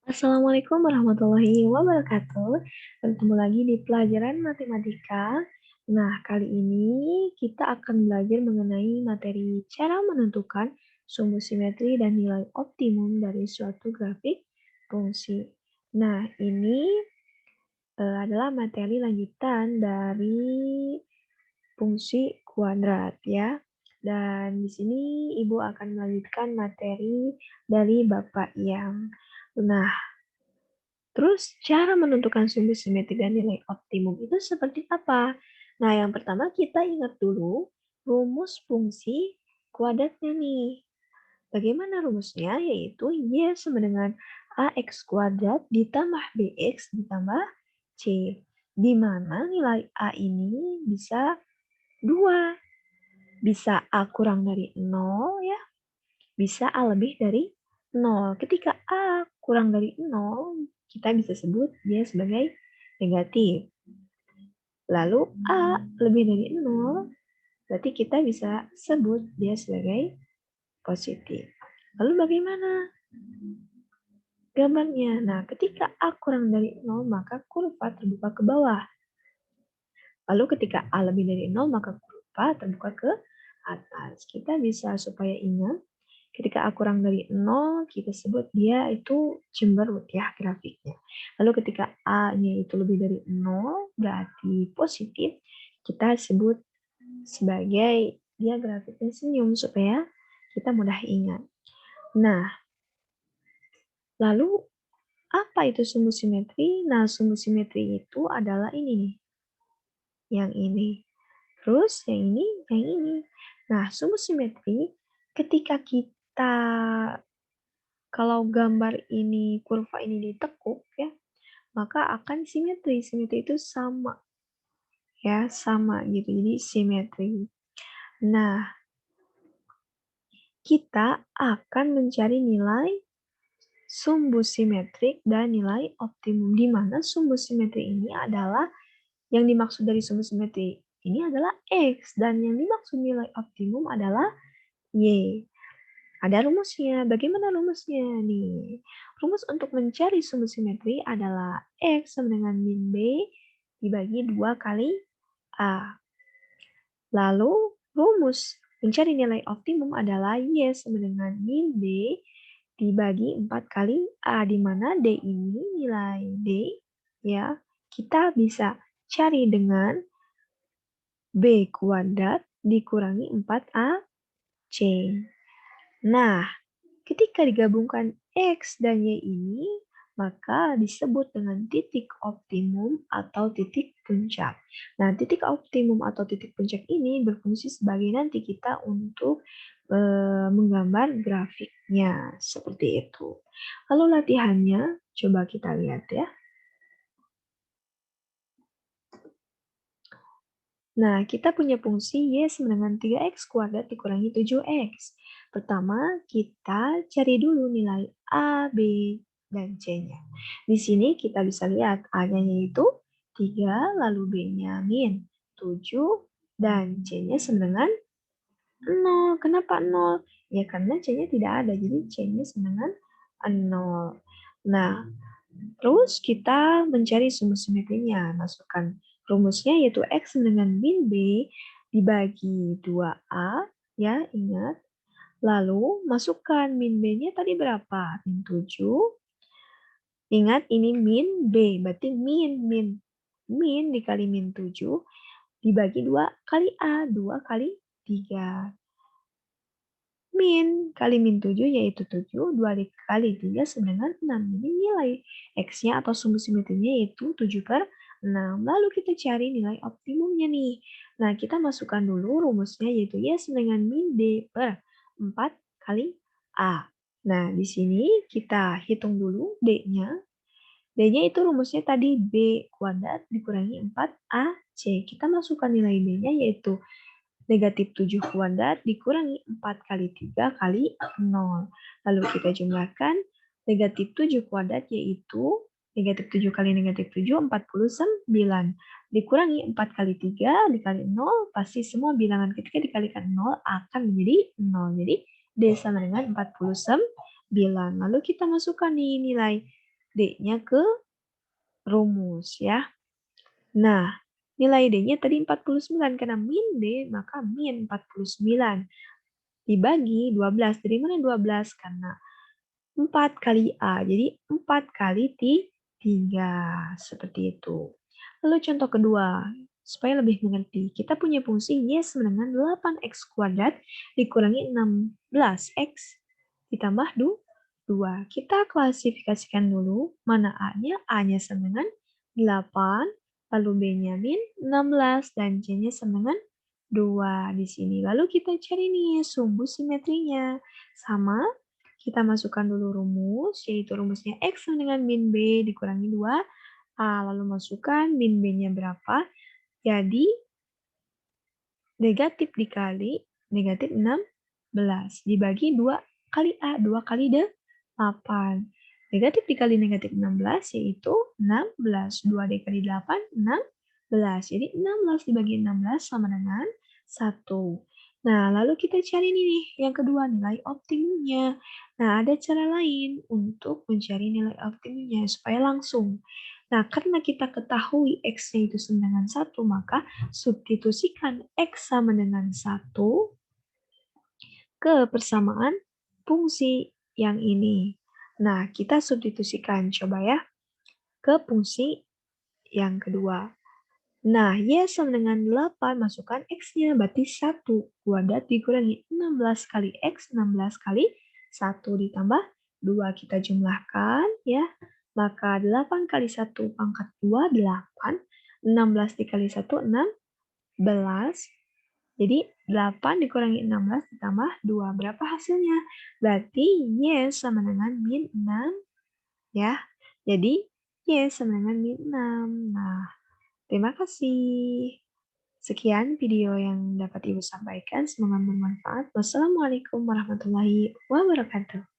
Assalamualaikum warahmatullahi wabarakatuh. Bertemu lagi di pelajaran matematika. Nah, kali ini kita akan belajar mengenai materi cara menentukan sumbu simetri dan nilai optimum dari suatu grafik fungsi. Nah, ini adalah materi lanjutan dari fungsi kuadrat ya. Dan di sini Ibu akan melanjutkan materi dari Bapak yang. Nah, terus cara menentukan sumbu simetri dan nilai optimum itu seperti apa? Nah, yang pertama kita ingat dulu rumus fungsi kuadratnya nih. Bagaimana rumusnya? Yaitu Y sama dengan AX kuadrat ditambah BX ditambah C. Di mana nilai A ini bisa 2. Bisa A kurang dari 0 ya. Bisa A lebih dari 0. Ketika A kurang dari 0, kita bisa sebut dia sebagai negatif. Lalu A lebih dari 0, berarti kita bisa sebut dia sebagai positif. Lalu bagaimana gambarnya? Nah, ketika A kurang dari 0, maka kurva terbuka ke bawah. Lalu ketika A lebih dari 0, maka kurva terbuka ke atas. Kita bisa supaya ingat, ketika A kurang dari 0, kita sebut dia itu cemberut ya grafiknya. Lalu ketika A-nya itu lebih dari 0, berarti positif, kita sebut sebagai dia grafiknya senyum supaya kita mudah ingat. Nah, lalu apa itu sumbu simetri? Nah, sumbu simetri itu adalah ini nih. Yang ini. Terus yang ini, yang ini. Nah, sumbu simetri ketika kita kalau gambar ini, kurva ini ditekuk ya, maka akan simetri. Simetri itu sama. Ya, sama gitu. Jadi simetri. Nah, kita akan mencari nilai sumbu simetrik dan nilai optimum. Di mana sumbu simetri ini adalah, yang dimaksud dari sumbu simetri ini adalah X. Dan yang dimaksud nilai optimum adalah Y. Ada rumusnya. Bagaimana rumusnya nih? Rumus untuk mencari sumbu simetri adalah X sama dengan min B dibagi 2 kali A. Lalu rumus mencari nilai optimum adalah Y sama dengan min D dibagi 4 kali A, di mana D ini nilai D ya, kita bisa cari dengan B kuadrat dikurangi 4AC. Nah, ketika digabungkan X dan Y ini, maka disebut dengan titik optimum atau titik puncak. Nah, titik optimum atau titik puncak ini berfungsi sebagai nanti kita untuk menggambar grafiknya. Seperti itu. Lalu latihannya, coba kita lihat ya. Nah, kita punya fungsi Y sama dengan 3X kuadrat dikurangi 7X. Pertama, kita cari dulu nilai A, B, dan C-nya. Di sini kita bisa lihat A-nya yaitu 3, lalu B-nya min 7, dan C-nya sama dengan 0. Kenapa 0? Ya karena C-nya tidak ada, jadi C-nya sama dengan 0. Nah, terus kita mencari sumbu simetrinya. Masukkan rumusnya yaitu X dengan min B dibagi 2A. Ya, ingat. Lalu masukkan min B-nya tadi berapa? Min 7. Ingat ini min B, berarti min dikali min 7 dibagi 2 kali A, 2 kali 3. Min kali min 7 yaitu 7, 2 kali 3 sama dengan 6. Jadi nilai X-nya atau sumbu simetrinya yaitu 7/6. Lalu kita cari nilai optimumnya nih. Nah, kita masukkan dulu rumusnya yaitu Y sama dengan min D per 4 kali A. Nah, di sini kita hitung dulu D-nya. D-nya itu rumusnya tadi B kuadrat dikurangi 4AC. Kita masukkan nilai B-nya yaitu negatif 7 kuadrat dikurangi 4 kali 3 kali 0. Lalu kita jumlahkan negatif 7 kuadrat yaitu negatif 7 kali negatif 7, 49. Dikurangi 4 kali 3 dikali 0, pasti semua bilangan ketika dikalikan 0 akan menjadi 0. Jadi D sama dengan 49. Lalu kita masukkan nih nilai D-nya ke rumus ya. Nah, nilai D-nya tadi 49 karena min D maka min 49 dibagi 12. Dari mana 12? Karena 4 kali A. Jadi 4 kali 3. Seperti itu. Lalu contoh kedua, supaya lebih mengerti. Kita punya fungsi Y sama dengan 8X kuadrat dikurangi 16X ditambah 2. Kita klasifikasikan dulu mana A-nya. A-nya sama dengan 8, lalu B-nya min 16, dan C-nya sama dengan 2 di sini. Lalu kita cari nih sumbu simetrinya. Sama, kita masukkan dulu rumus, yaitu rumusnya X sama dengan min B dikurangi 2A. Lalu masukkan min B-nya berapa. Jadi, negatif dikali negatif 16. Dibagi 2 kali A. 2 kali 8. Negatif dikali negatif 16 yaitu 16. 2 dikali 8, 16. Jadi 16 dibagi 16 sama dengan 1. Nah, lalu kita cari nih yang kedua, nilai optimumnya. Nah, ada cara lain untuk mencari nilai optimumnya supaya langsung. Nah, karena kita ketahui X-nya itu sama dengan 1, maka substitusikan X sama dengan 1 ke persamaan fungsi yang ini. Nah, kita substitusikan. Coba ya, ke fungsi yang kedua. Nah, Y sama dengan 8, masukkan X-nya, berarti 1 kuadrat dikurangi 16 kali X, 16 kali 1 ditambah 2. Kita jumlahkan ya. Maka 8 kali 1 pangkat 2, 8. 16 dikali 1, 16. Jadi 8 dikurangi 16 ditambah 2. Berapa hasilnya? Berarti Y sama dengan min 6 ya. Jadi Y sama dengan min 6. Nah, terima kasih. Sekian video yang dapat Ibu sampaikan. Semoga bermanfaat. Wassalamualaikum warahmatullahi wabarakatuh.